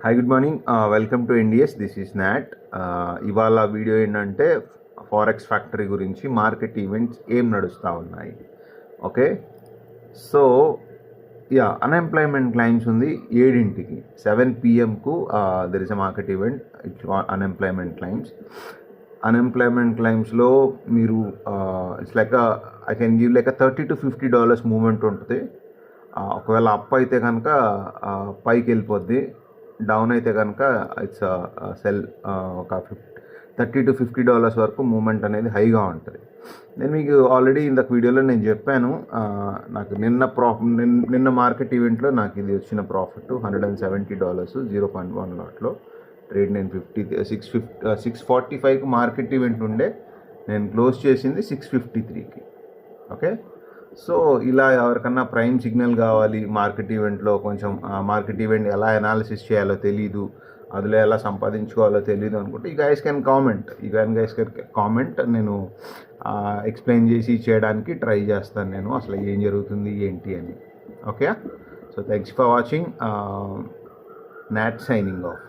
Hi good morning welcome to NDS. This is not. ఇవాళ video ఏంటంటే forex factory గురించి market events ఏం నడుస్తూ ఉన్నాయి. ఓకే, సో అన్ఎంప్లాయ్మెంట్ క్లైమ్స్ ఉంది 7 7 PM there is a market event. It's unemployment claims. Unemployment క్లైమ్స్లో మీరు it's like I can give like $30 to $50 movement ఉంటుంది. ఒకవేళ అప్ అయితే కనుక పైకి వెళ్ళిపోద్ది, డౌన్ అయితే కనుక ఇట్స్ సెల్. ఒక $30 to $50 వరకు మూమెంట్ అనేది హైగా ఉంటుంది. నేను మీకు ఆల్రెడీ ఇందాక వీడియోలో నేను చెప్పాను, నాకు నిన్న మార్కెట్ ఈవెంట్లో నాకు ఇది వచ్చిన ప్రాఫిట్ $170 0.1 లాట్లో ట్రేడ్. నేను 645కి మార్కెట్ ఈవెంట్ ఉండే, నేను క్లోజ్ చేసింది 653కి. ఓకే, సో ఇలా ఎవరికన్నా ప్రైమ్ సిగ్నల్ కావాలి మార్కెట్ ఈవెంట్లో, కొంచెం మార్కెట్ ఈవెంట్ ఎలా అనాలిసిస్ చేయాలో తెలీదు, అందులో ఎలా సంపాదించుకోవాలో తెలీదు అనుకుంటే ఈ గైస్ కెన్ కామెంట్. నేను ఎక్స్ప్లెయిన్ చేసి చేయడానికి ట్రై చేస్తాను, నేను అసలు ఏం జరుగుతుంది ఏంటి అని. Okay, so thanks for watching. Not signing off.